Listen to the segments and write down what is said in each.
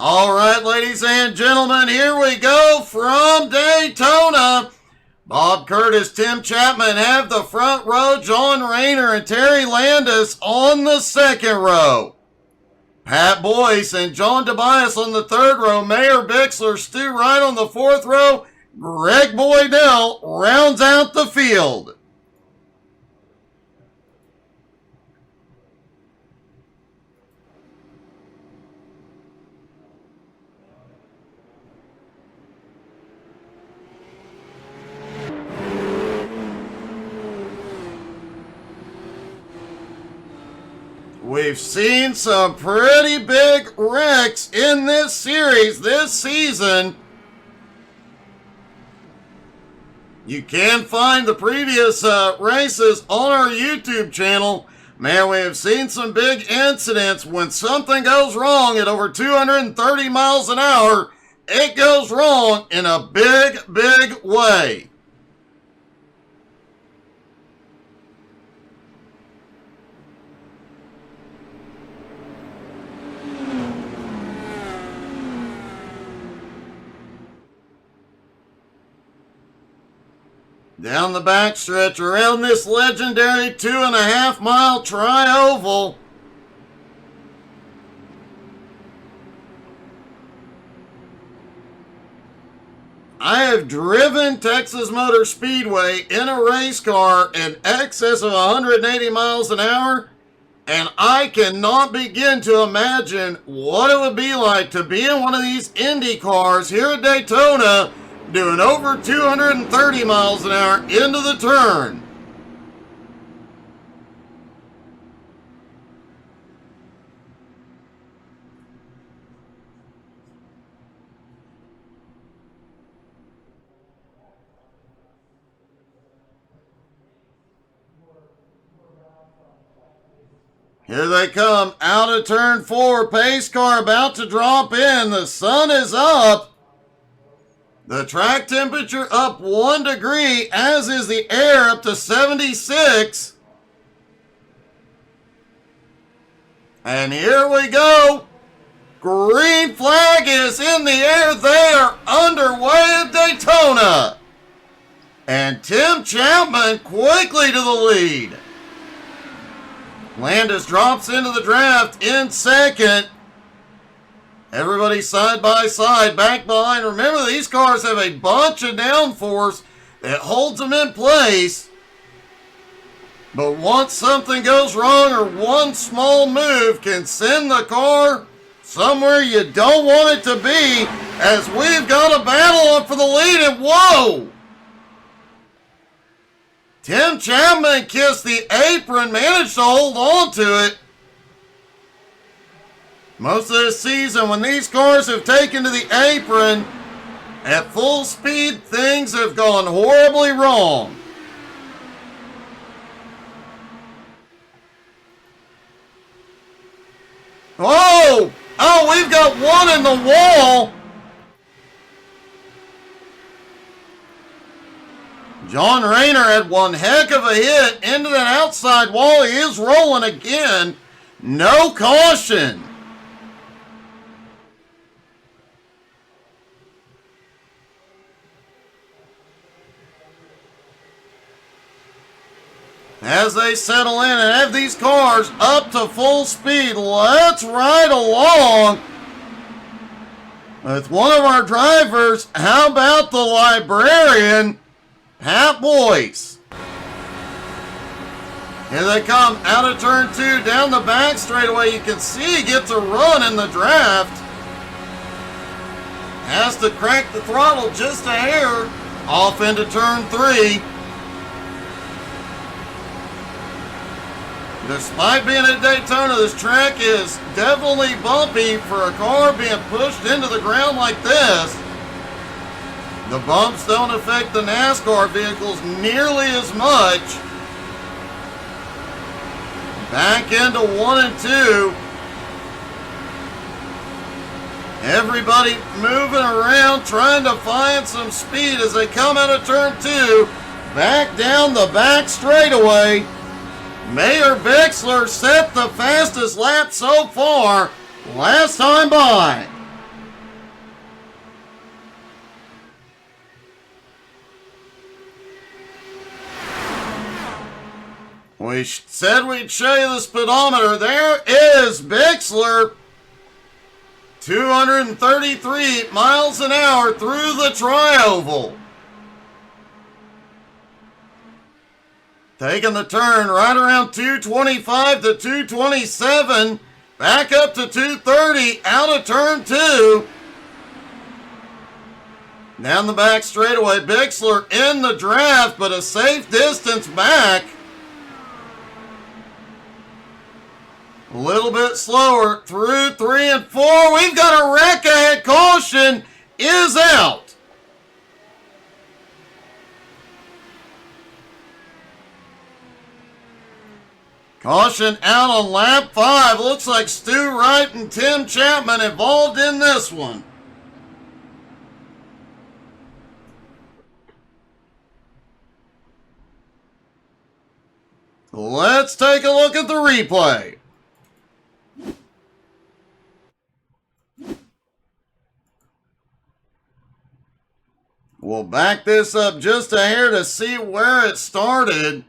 All right, ladies and gentlemen, here we go from Daytona. Bob Curtis, Tim Chapman have the front row. John Rayner and Terry Landis on the second row. Pat Boyce and John Tobias on the third row. Mayor Bixler, Stu Wright on the fourth row. Greg Boydell rounds out the field. We've seen some pretty big wrecks in this series this season. You can find the previous races on our YouTube channel. Man, we have seen some big incidents. When something goes wrong at over 230 miles an hour, it goes wrong in a big, big way. Down the backstretch around this legendary 2.5 mile tri-oval. I have driven Texas Motor Speedway in a race car in excess of 180 miles an hour, and I cannot begin to imagine what it would be like to be in one of these Indy cars here at Daytona doing over 230 miles an hour into the turn. Here they come out of turn 4. Pace car about to drop in. The sun is up. The track temperature up 1 degree, as is the air up to 76. And here we go. Green flag is in the air. They are underway at Daytona. And Tim Chapman quickly to the lead. Landis drops into the draft in second. Everybody side by side, back behind. Remember, these cars have a bunch of downforce that holds them in place. But once something goes wrong or one small move can send the car somewhere you don't want it to be, as we've got a battle up for the lead. And whoa! Tim Chapman kissed the apron, managed to hold on to it. Most of this season, when these cars have taken to the apron at full speed, things have gone horribly wrong. Oh! Oh, we've got one in the wall. John Rayner had one heck of a hit into that outside wall. He is rolling again. No caution. As they settle in and have these cars up to full speed, let's ride along with one of our drivers. How about the librarian, Pat Boyce? Here they come out of turn 2, down the back straightaway. You can see he gets a run in the draft. Has to crank the throttle just a hair off into turn 3. Despite being at Daytona, this track is definitely bumpy for a car being pushed into the ground like this. The bumps don't affect the NASCAR vehicles nearly as much. Back into 1 and 2. Everybody moving around, trying to find some speed as they come out of turn 2. Back down the back straightaway. Mayor Bixler set the fastest lap so far last time by. We said we'd show you the speedometer. There is Bixler. 233 miles an hour through the tri-oval. Taking the turn right around 225 to 227. Back up to 230 out of turn 2. Down the back straightaway, Bixler in the draft, but a safe distance back. A little bit slower through 3 and 4. We've got a wreck ahead. Caution is out. Caution out on lap 5. Looks like Stu Wright and Tim Chapman involved in this one. Let's take a look at the replay. We'll back this up just a hair to see where it started.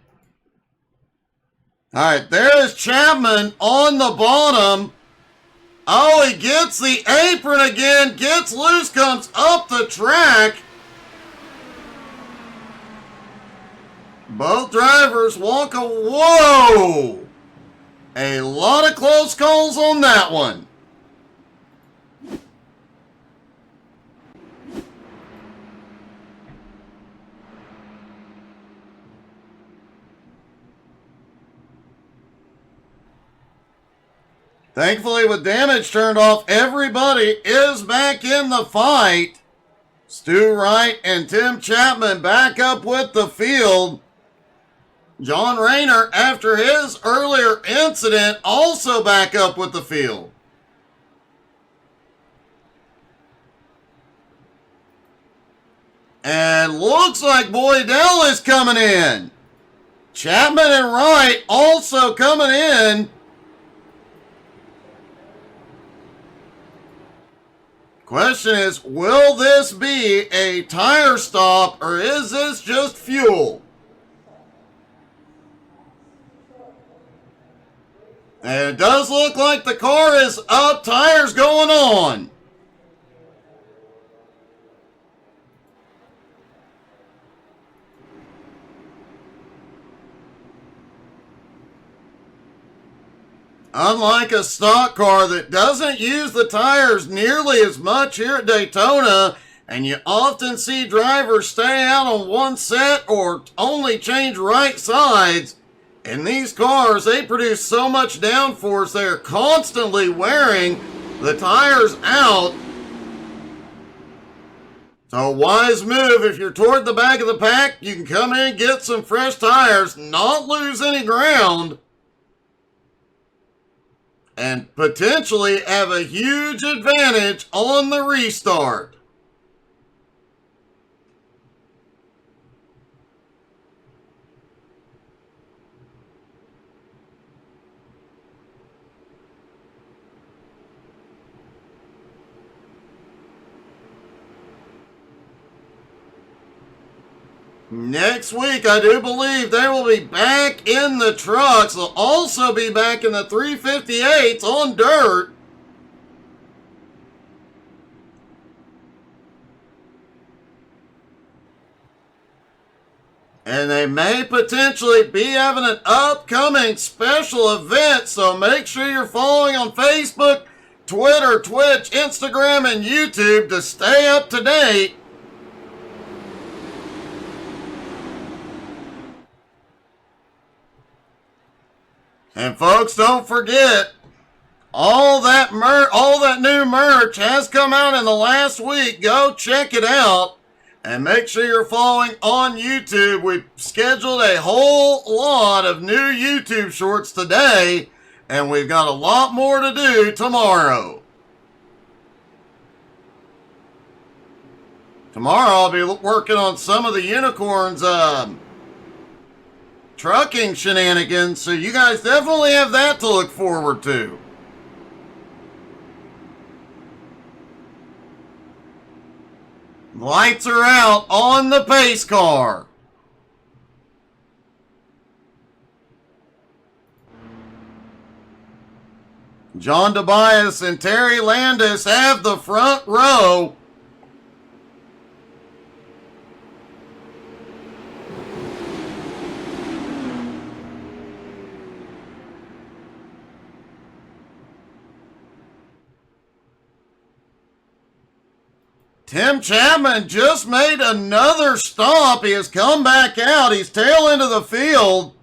All right, there is Chapman on the bottom. Oh, he gets the apron again, gets loose, comes up the track. Both drivers walk whoa! A lot of close calls on that one. Thankfully, with damage turned off, everybody is back in the fight. Stu Wright and Tim Chapman back up with the field. John Rayner, after his earlier incident, also back up with the field. And looks like Boydell is coming in. Chapman and Wright also coming in. Question is, will this be a tire stop or is this just fuel? And it does look like the car is up, tires going on. Unlike a stock car that doesn't use the tires nearly as much here at Daytona, and you often see drivers stay out on one set or only change right sides, in these cars, they produce so much downforce, they're constantly wearing the tires out. So a wise move, if you're toward the back of the pack, you can come in and get some fresh tires, not lose any ground, and potentially have a huge advantage on the restart. Next week, I do believe they will be back in the trucks. They'll also be back in the 358s on dirt. And they may potentially be having an upcoming special event, so make sure you're following on Facebook, Twitter, Twitch, Instagram, and YouTube to stay up to date. And folks, don't forget, all that new merch has come out in the last week. Go check it out and make sure you're following on YouTube. We've scheduled a whole lot of new YouTube shorts today, and we've got a lot more to do tomorrow. Tomorrow I'll be working on some of the Unicorns trucking shenanigans, so you guys definitely have that to look forward to. Lights are out on the pace car. John Tobias and Terry Landis have the front row. Tim Chapman just made another stop. He has come back out. He's tail into the field.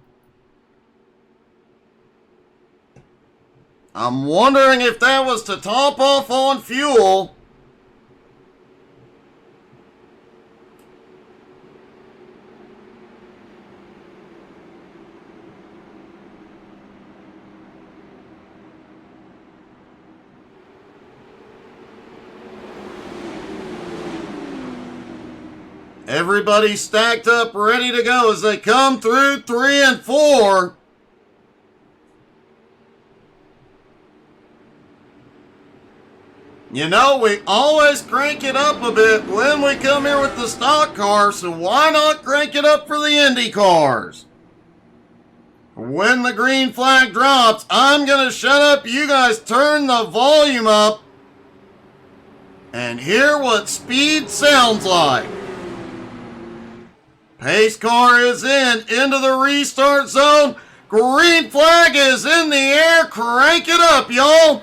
I'm wondering if that was to top off on fuel. Everybody stacked up, ready to go as they come through 3 and 4. You know, we always crank it up a bit when we come here with the stock cars, so why not crank it up for the Indy cars? When the green flag drops, I'm going to shut up. You guys turn the volume up and hear what speed sounds like. Pace car is into the restart zone. Green flag is in the air. Crank it up, y'all.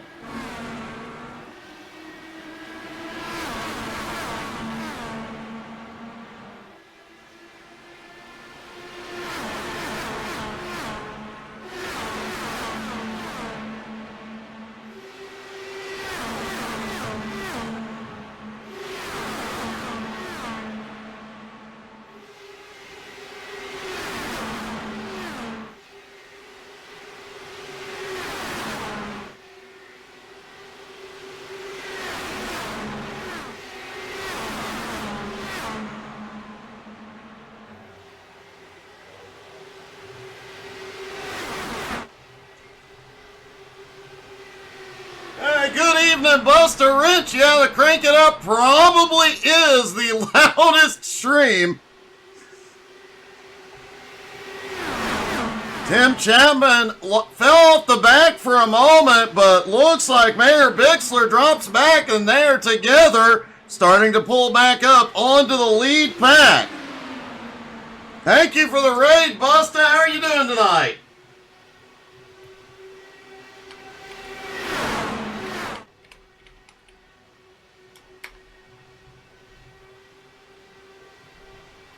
Good evening, Buster Rich. Yeah, the Crank It Up probably is the loudest stream. Tim Chapman fell off the back for a moment, but looks like Mayor Bixler drops back, and they're together, starting to pull back up onto the lead pack. Thank you for the raid, Buster. How are you doing tonight?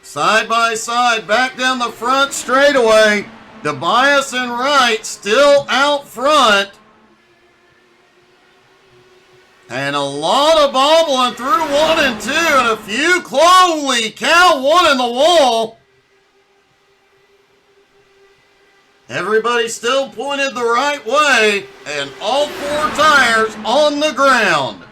Side by side, back down the front straightaway. Tobias and Wright still out front. And a lot of bobbling through 1 and 2. And a few, holy cow, 1 in the wall. Everybody still pointed the right way. And all 4 tires on the ground.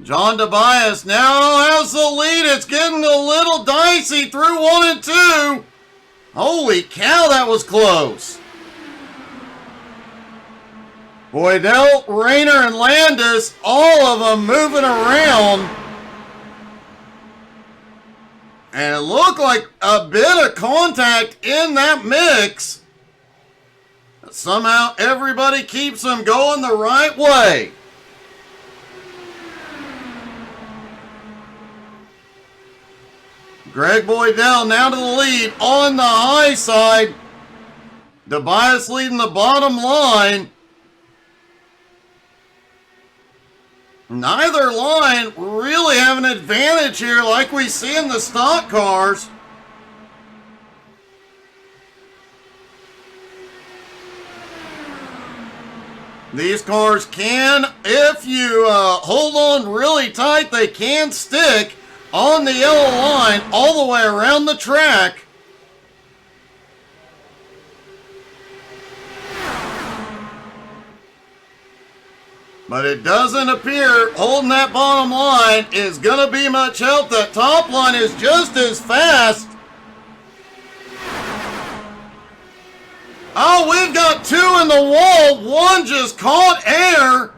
John Tobias now has the lead. It's getting a little dicey through 1 and 2. Holy cow, that was close. Boydell, Rayner, and Landis, all of them moving around. And it looked like a bit of contact in that mix. But somehow everybody keeps them going the right way. Greg Boydell now to the lead on the high side. Tobias leading the bottom line. Neither line really have an advantage here like we see in the stock cars. These cars can, if you hold on really tight, they can stick on the yellow line all the way around the track. But it doesn't appear holding that bottom line is going to be much help. That top line is just as fast. Oh, we've got 2 in the wall. 1 just caught air.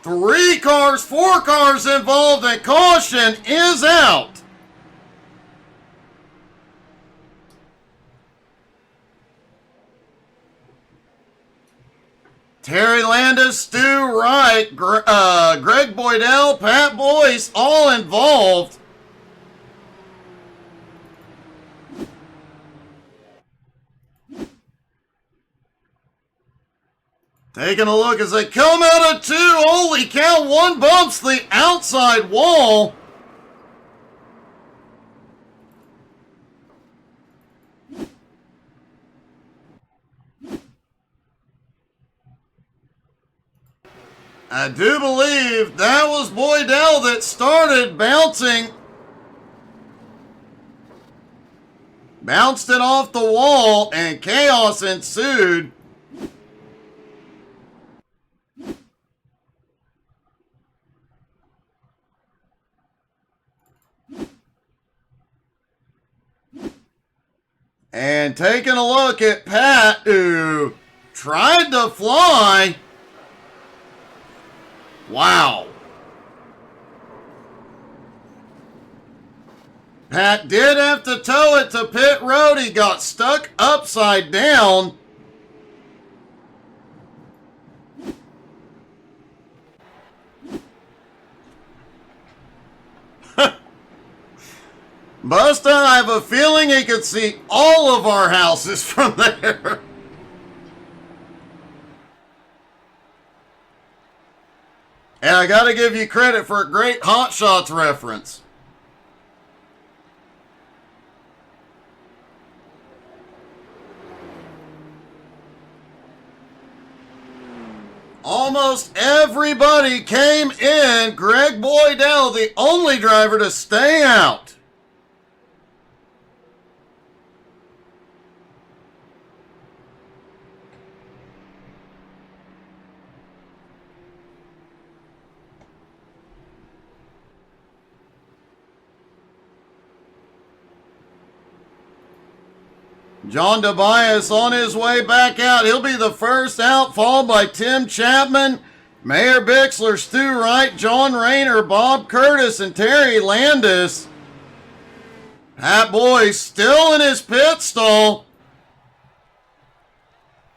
3 cars, 4 cars involved, and caution is out. Terry Landis, Stu Wright, Greg Boydell, Pat Boyce, all involved. Taking a look as they come out of 2. Holy cow, 1 bumps the outside wall. I do believe that was Boydell that started bouncing. Bounced it off the wall and chaos ensued. And taking a look at Pat, who tried to fly. Wow. Pat did have to tow it to pit road. He got stuck upside down. Busta, I have a feeling he could see all of our houses from there. And I got to give you credit for a great Hot Shots reference. Almost everybody came in. Greg Boydell, the only driver to stay out. John Tobias on his way back out. He'll be the first out, followed by Tim Chapman, Mayor Bixler, Stu Wright, John Rayner, Bob Curtis, and Terry Landis. Pat Boyce still in his pit stall.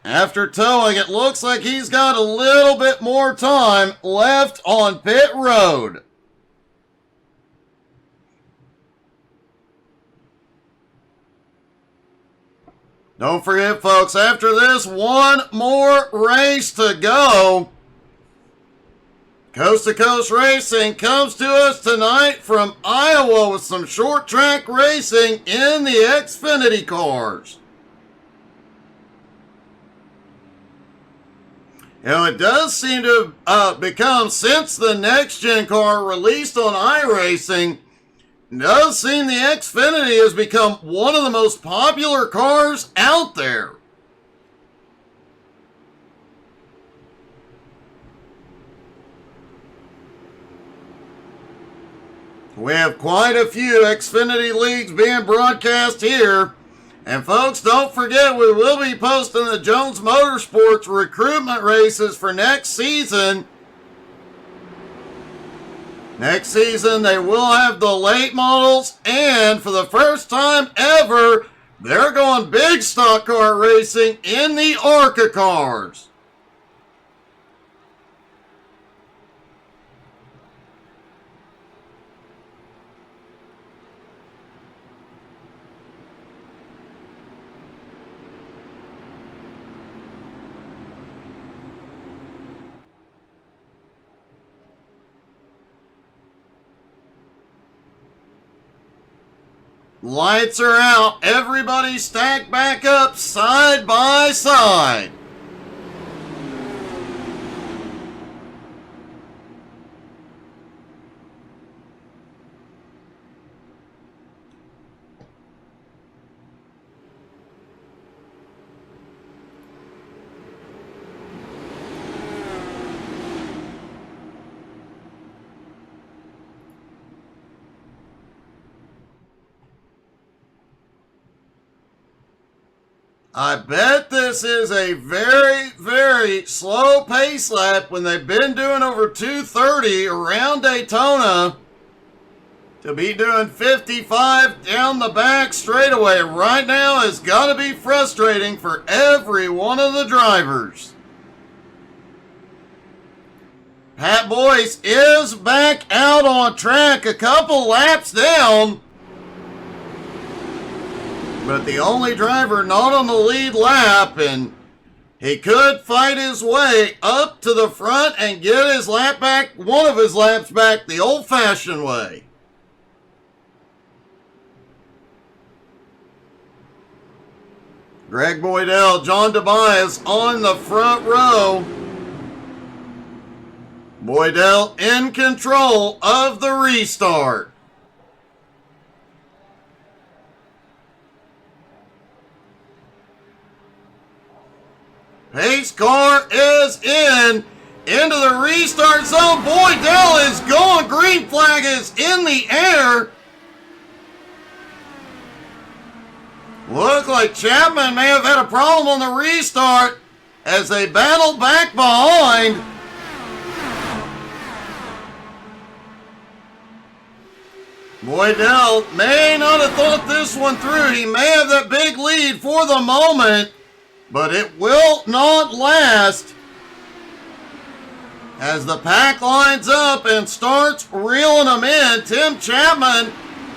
After towing, it looks like he's got a little bit more time left on pit road. Don't forget, folks, after this, 1 more race to go. Coast to Coast Racing comes to us tonight from Iowa with some short track racing in the Xfinity cars. Now, it does seem to have become, since the next gen car released on iRacing, it does seem the Xfinity has become one of the most popular cars out there. We have quite a few Xfinity leagues being broadcast here. And folks, don't forget, we will be posting the Jones Motorsports recruitment races for next season. Next season, they will have the late models, and for the first time ever, they're going big stock car racing in the ARCA cars. Lights are out. Everybody stacked back up side by side. I bet this is a very, very slow pace lap when they've been doing over 230 around Daytona. To be doing 55 down the back straightaway right now has got to be frustrating for every one of the drivers. Pat Boyce is back out on track, a couple laps down. But the only driver not on the lead lap, and he could fight his way up to the front and get his lap back, one of his laps back, the old-fashioned way. Greg Boydell, John Tobias on the front row. Boydell in control of the restart. Pace car is into the restart zone. Boydell is going. Green flag is in the air. Look like Chapman may have had a problem on the restart as they battle back behind. Boydell may not have thought this one through. He may have that big lead for the moment, but it will not last as the pack lines up and starts reeling them in. Tim Chapman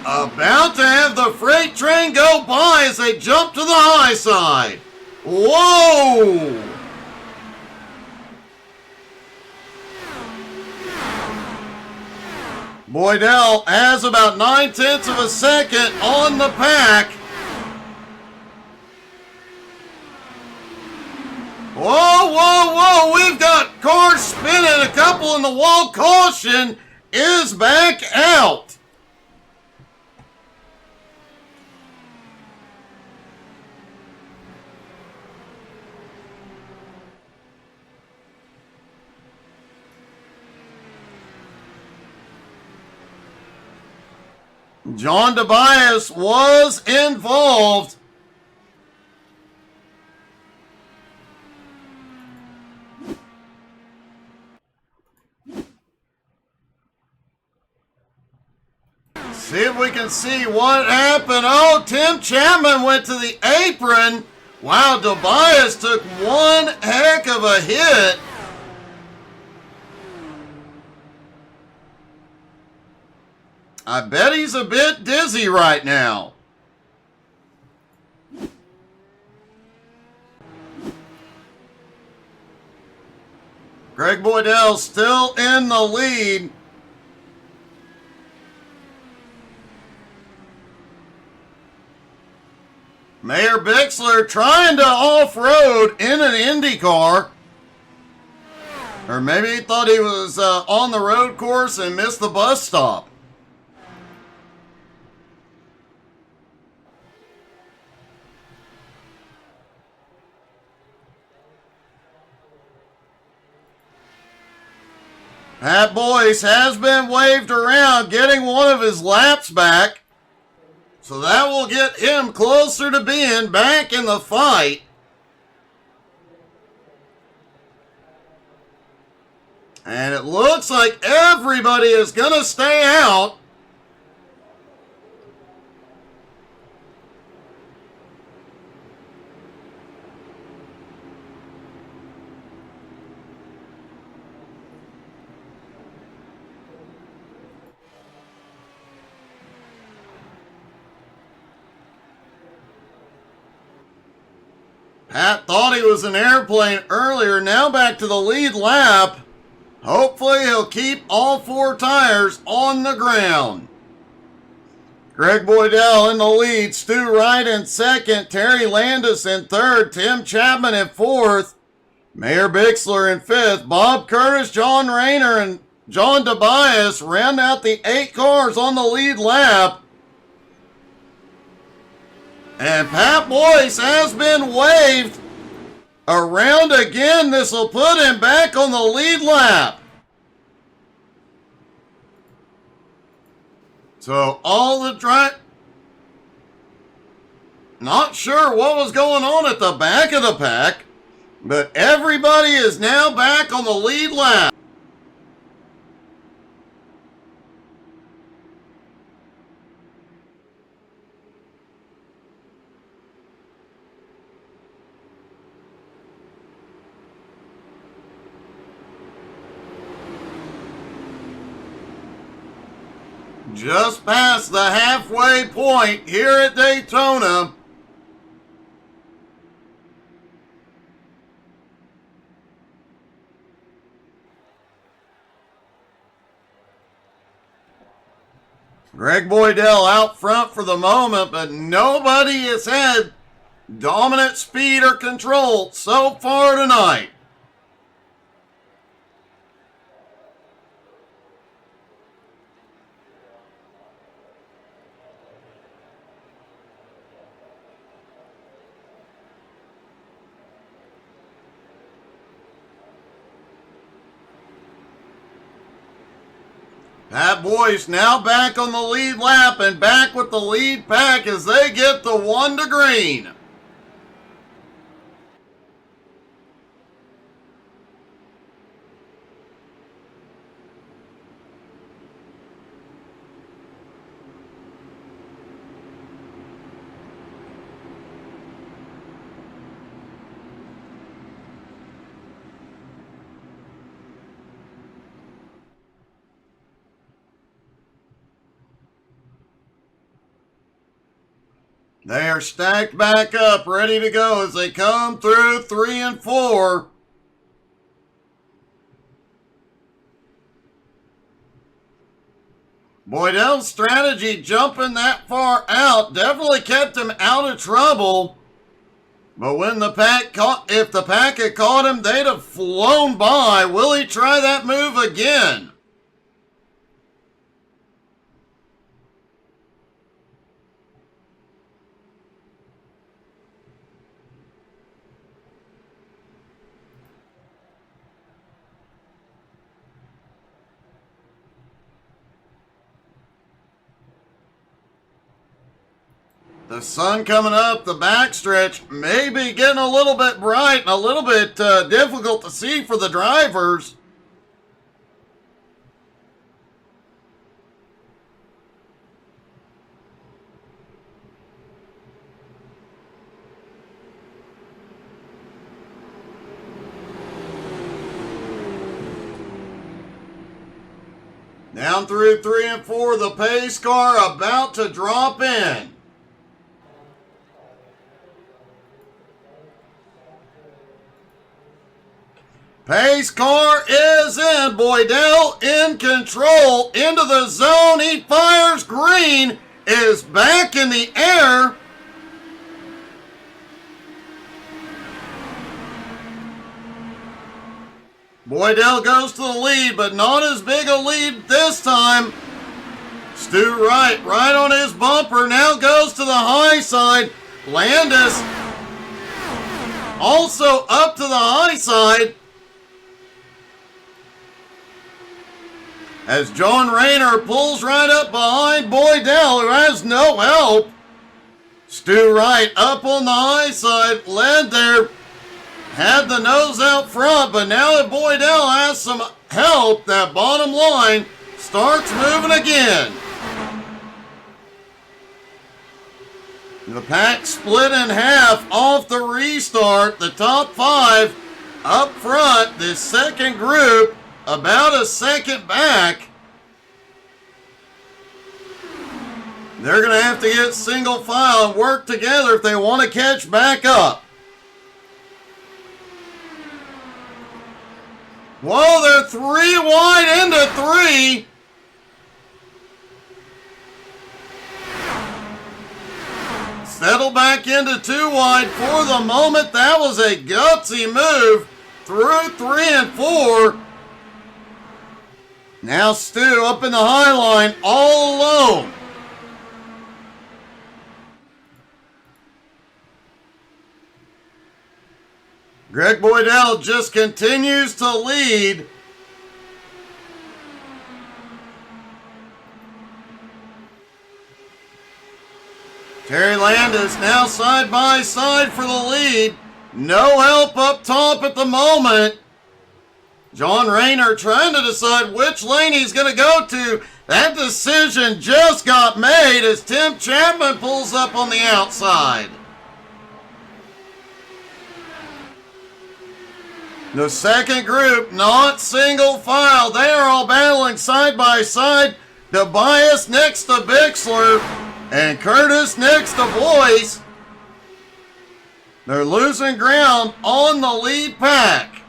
about to have the freight train go by as they jump to the high side. Whoa! Boydell has about 9/10 of a second on the pack. Whoa, whoa, whoa, we've got cars spinning, a couple in the wall. Caution is back out. John Tobias was involved. See if we can see what happened. Oh, Tim Chapman went to the apron. Wow, Tobias took one heck of a hit. I bet he's a bit dizzy right now. Greg Boydell still in the lead. Mayor Bixler trying to off-road in an Indy car. Or maybe he thought he was on the road course and missed the bus stop. Pat Boyce has been waved around, getting one of his laps back. So that will get him closer to being back in the fight. And it looks like everybody is going to stay out. Pat thought he was an airplane earlier. Now back to the lead lap. Hopefully he'll keep all four tires on the ground. Greg Boydell in the lead. Stu Wright in second. Terry Landis in third. Tim Chapman in fourth. Mayor Bixler in fifth. Bob Curtis, John Rayner, and John Tobias round out the 8 cars on the lead lap. And Pat Boyce has been waved around again. This will put him back on the lead lap. So all the Not sure what was going on at the back of the pack, but everybody is now back on the lead lap. Just past the halfway point here at Daytona. Greg Boydell out front for the moment, but nobody has had dominant speed or control so far tonight. Pat Boyce now back on the lead lap and back with the lead pack as they get the 1 to green. They are stacked back up, ready to go as they come through 3 and 4. Boydell's strategy jumping that far out definitely kept him out of trouble. But when the pack if the pack had caught him, they'd have flown by. Will he try that move again? The sun coming up the backstretch may be getting a little bit bright and a little bit difficult to see for the drivers. Down through 3 and 4, the pace car about to drop in. Pace car is in. Boydell in control. Into the zone. He fires green. Is back in the air. Boydell goes to the lead, but not as big a lead this time. Stu Wright right on his bumper. Now goes to the high side. Landis also up to the high side. As John Rayner pulls right up behind Boydell, who has no help. Stu Wright up on the high side, led there, had the nose out front, but now that Boydell has some help, that bottom line starts moving again. The pack split in half off the restart. The top 5 up front, this second group, about a second back. They're going to have to get single file and work together if they want to catch back up. Whoa, they're 3 wide into 3. Settle back into 2 wide for the moment. That was a gutsy move through 3 and 4. Now Stu up in the high line all alone. Greg Boydell just continues to lead. Terry Landis now side by side for the lead. No help up top at the moment. John Rayner trying to decide which lane he's going to go to. That decision just got made as Tim Chapman pulls up on the outside. The second group, not single file. They are all battling side by side. Tobias next to Bixler and Curtis next to Boyce. They're losing ground on the lead pack.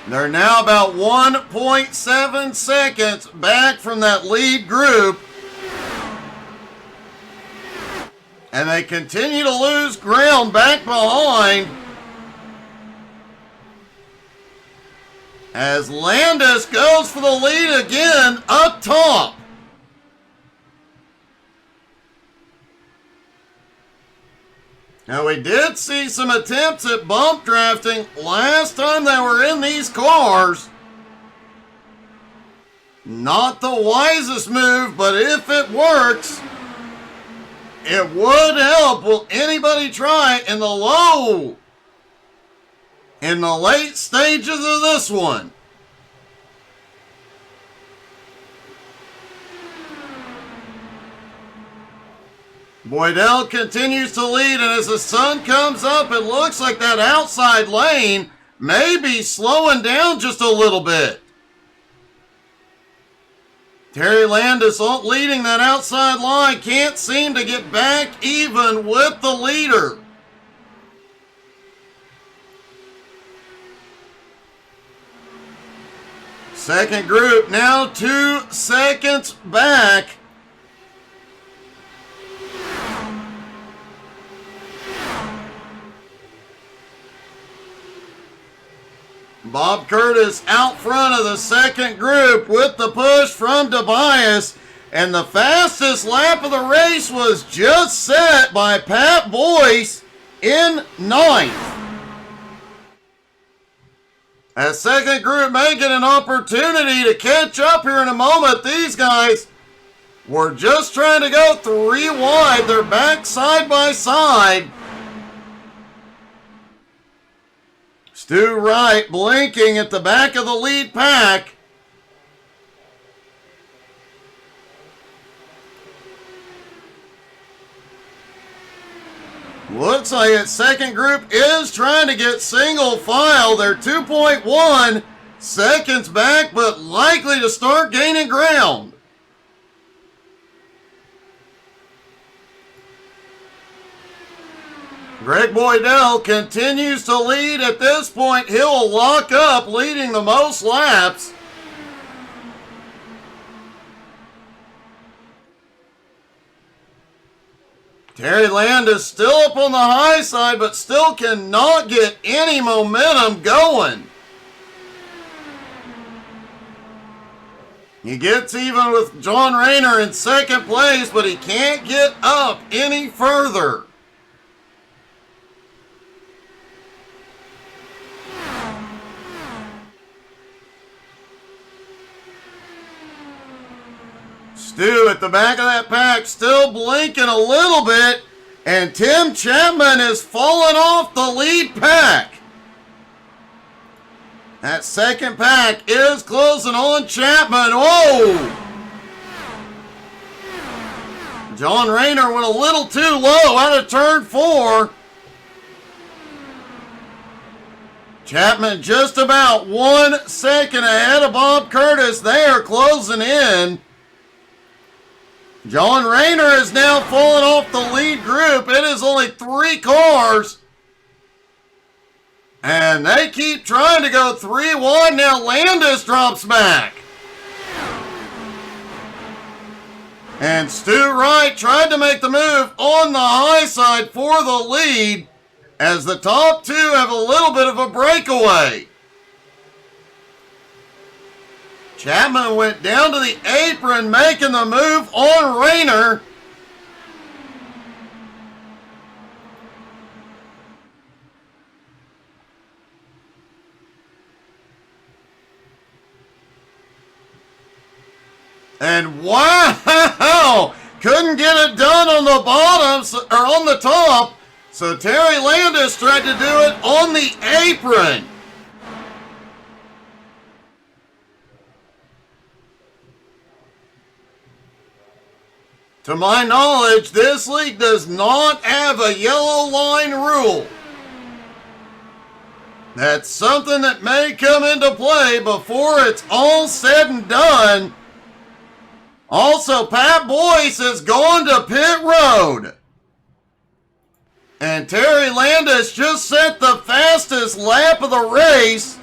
They're now about 1.7 seconds back from that lead group. And they continue to lose ground back behind as Landis goes for the lead again up top. Now we did see some attempts at bump drafting last time they were in these cars. Not the wisest move, but if it works, it would help. Will anybody try in the late stages of this one? Boydell continues to lead, and as the sun comes up, it looks like that outside lane may be slowing down just a little bit. Terry Landis leading that outside line, can't seem to get back even with the leader. Second group now 2 seconds back. Bob Curtis out front of the second group with the push from Tobias. And the fastest lap of the race was just set by Pat Boyce in 9th. As second group may get an opportunity to catch up here in a moment. These guys were just trying to go 3 wide. They're back side by side. Stu Wright blinking at the back of the lead pack. Looks like its second group is trying to get single file. They're 2.1 seconds back, but likely to start gaining ground. Greg Boydell continues to lead at this point. He'll lock up, leading the most laps. Terry Landis still up on the high side, but still cannot get any momentum going. He gets even with John Rayner in second place, but he can't get up any further. Stu at the back of that pack still blinking a little bit, and Tim Chapman is falling off the lead pack. That second pack is closing on Chapman. Whoa! John Rayner went a little too low out of turn 4. Chapman just about 1 second ahead of Bob Curtis. They are closing in. John Rayner is now falling off the lead group. It is only 3 cars. And they keep trying to go 3 wide. Now Landis drops back. And Stu Wright tried to make the move on the high side for the lead, as the top 2 have a little bit of a breakaway. Chapman went down to the apron, making the move on Rayner. And wow! Couldn't get it done on the bottom, or on the top. So Terry Landis tried to do it on the apron. To my knowledge, this league does not have a yellow line rule. That's something that may come into play before it's all said and done. Also, Pat Boyce has gone to pit road. And Terry Landis just set the fastest lap of the race,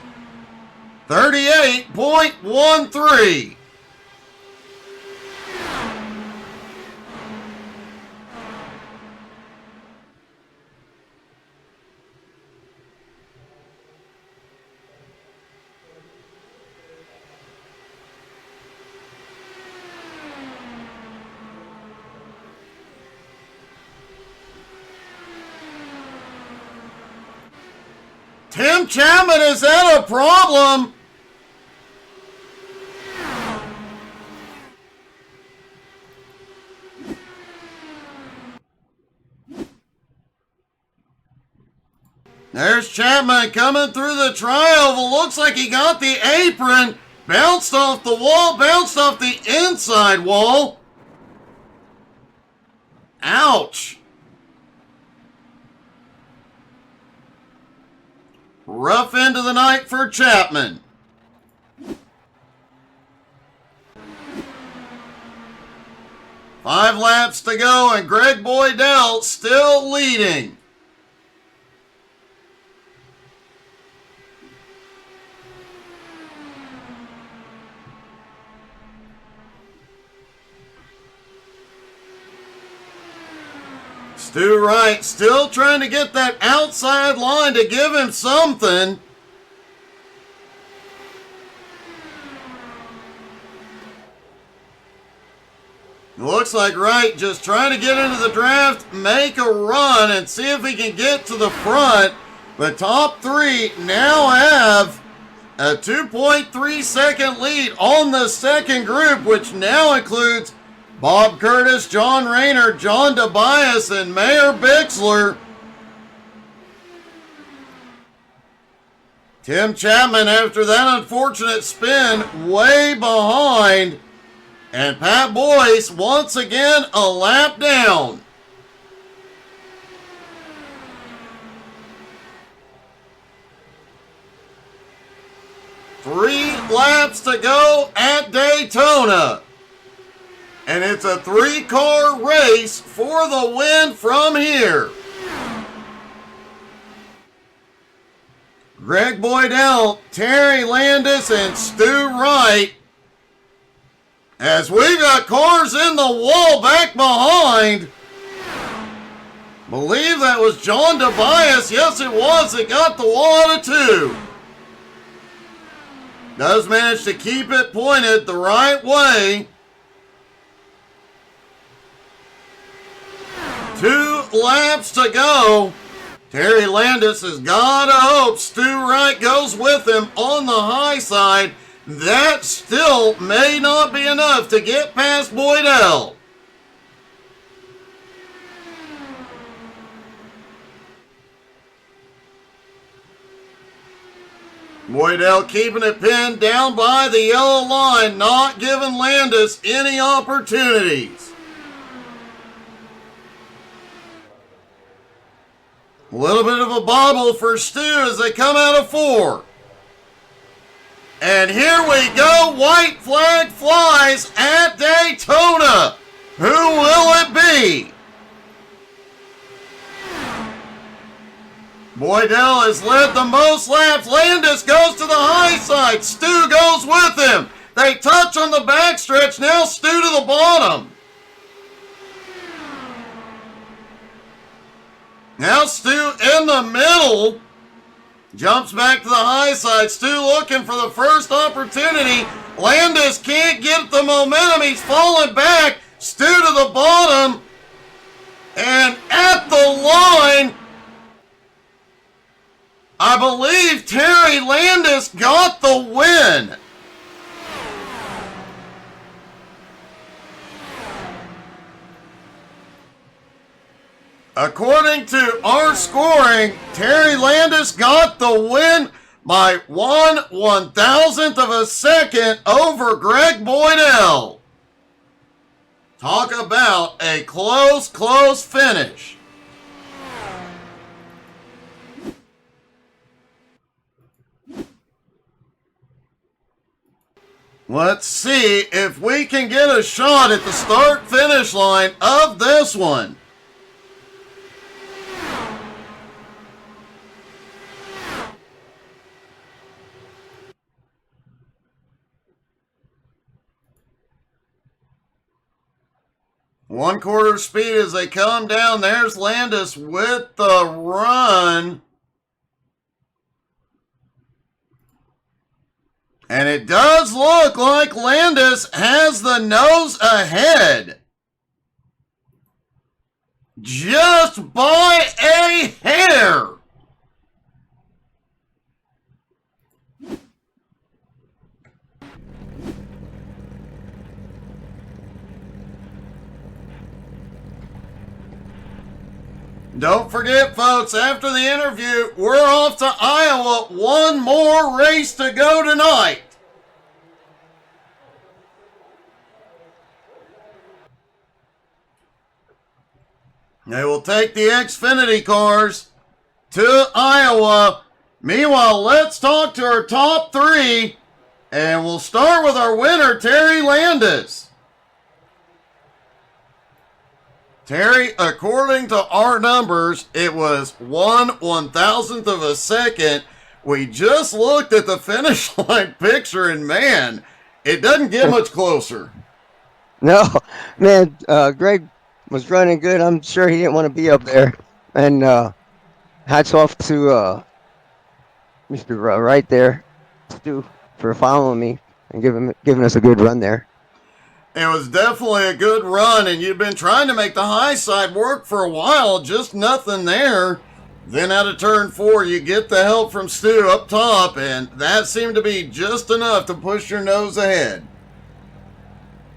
38.13. Tim Chapman has had a problem. There's Chapman coming through the trioval. Looks like he got the apron. Bounced off the wall, bounced off the inside wall. Ouch. Rough end of the night for Chapman. Five laps to go and Greg Boydell still leading. Stu Wright still trying to get that outside line to give him something. Looks like Wright just trying to get into the draft, make a run, and see if he can get to the front. The top three now have a 2.3 second lead on the second group, which now includes Bob Curtis, John Rayner, John Tobias, and Mayor Bixler. Tim Chapman, after that unfortunate spin, way behind. And Pat Boyce, once again, a lap down. Three laps to go at Daytona. And it's a three-car race for the win from here. Greg Boydell, Terry Landis, and Stu Wright. As we've got cars in the wall back behind. Believe that was John Tobias. Yes, it was. It got the wall out of two. Does manage to keep it pointed the right way. 2 laps to go. Terry Landis has got to hope Stu Wright goes with him on the high side. That still may not be enough to get past Boydell. Boydell keeping it pinned down by the yellow line, not giving Landis any opportunities. A little bit of a bobble for Stu as they come out of 4. And here we go. White flag flies at Daytona. Who will it be? Boydell has led the most laps. Landis goes to the high side. Stu goes with him. They touch on the backstretch. Now Stu to the bottom. Now Stu in the middle. Jumps back to the high side. Stu looking for the first opportunity. Landis can't get the momentum. He's falling back. Stu to the bottom. And at the line, I believe Terry Landis got the win. According to our scoring, Terry Landis got the win by 1/1000th of a second over Greg Boydell. Talk about a close finish. Let's see if we can get a shot at the start-finish line of this one. One-quarter speed as they come down. There's Landis with the run. And it does look like Landis has the nose ahead. Just by a hair. Don't forget, folks, after the interview, we're off to Iowa. One more race to go tonight. They will take the Xfinity cars to Iowa. Meanwhile, let's talk to our top three, and we'll start with our winner, Terry Landis. Terry, according to our numbers, it was 1/1000th of a second. We just looked at the finish line picture, and man, it doesn't get much closer. No, man, Greg was running good. I'm sure he didn't want to be up there. And hats off to Mr. Right there, Stu, for following me and giving us a good run there. It was definitely a good run, and you've been trying to make the high side work for a while, just nothing there. Then out of turn 4, you get the help from Stu up top, and that seemed to be just enough to push your nose ahead.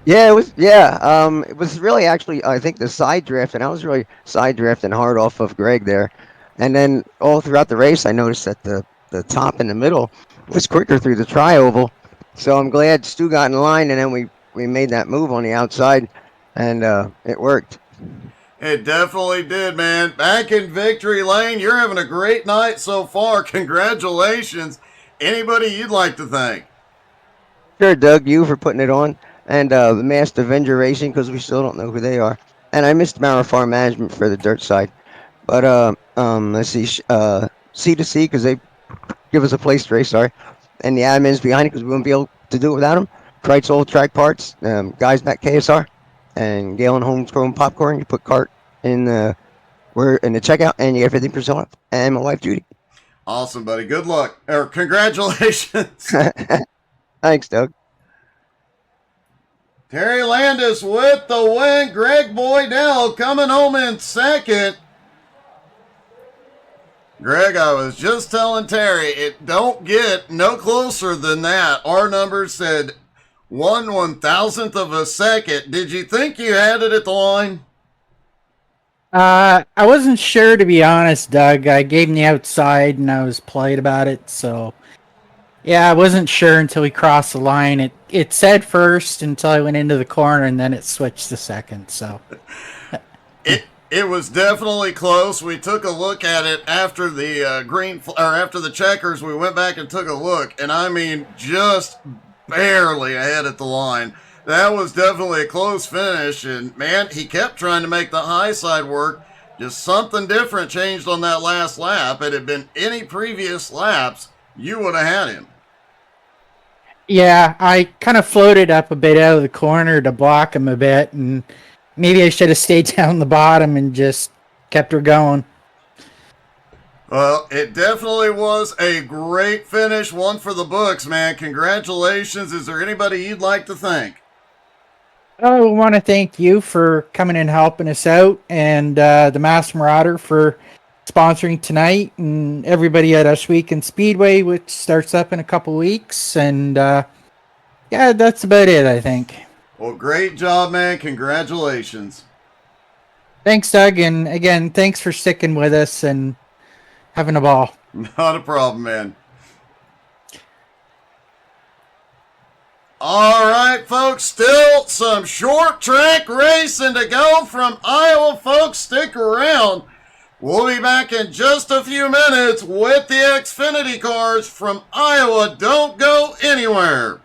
Yeah, it was. Yeah, it was really actually, I think, the side drift, and I was really side drifting hard off of Greg there. And then all throughout the race, I noticed that the top in the middle was quicker through the tri-oval. So I'm glad Stu got in line, and then we made that move on the outside, and it worked. It definitely did, man. Back in victory lane, you're having a great night so far. Congratulations. Anybody you'd like to thank? Sure, Doug, you for putting it on, and the Masked Avenger Racing, because we still don't know who they are. And I missed Mara Farm Management for the dirt side. But let's see, C2C, because they give us a place to race, sorry. And the admins behind it, because we wouldn't be able to do it without them. Kreitz Old Track Parts, guys back KSR, and Galen Homegrown Popcorn. You put cart in we're in the checkout, and you get 50% off. And my wife Judy. Awesome, buddy. Good luck, or congratulations. Thanks, Doug. Terry Landis with the win. Greg Boydell coming home in second. Greg, I was just telling Terry, it don't get no closer than that. Our numbers said 1/1000th of a second. Did you think you had it at the line? I wasn't sure, to be honest, Doug. I gave him the outside, and I was polite about it. So, yeah, I wasn't sure until we crossed the line. It said first until I went into the corner, and then it switched to second. So, it was definitely close. We took a look at it after the after the checkers. We went back and took a look, and I mean, just barely ahead at the line. That was definitely a close finish, and man, he kept trying to make the high side work. Just something different changed on that last lap. It had been any previous laps, you would have had him. yeah, I kind of floated up a bit out of the corner to block him a bit, and maybe I should have stayed down the bottom and just kept her going. Well, it definitely was a great finish, one for the books, man. Congratulations. Is there anybody you'd like to thank? I want to thank you for coming and helping us out, and the Mass Marauder for sponsoring tonight, and everybody at Us Weekend Speedway, which starts up in a couple weeks. And yeah, that's about it, I think. Well, great job, man. Congratulations. Thanks, Doug, and again, thanks for sticking with us and having a ball. Not a problem, man. All right, folks, still some short track racing to go from Iowa, folks. Stick around. We'll be back in just a few minutes with the Xfinity cars from Iowa. Don't go anywhere.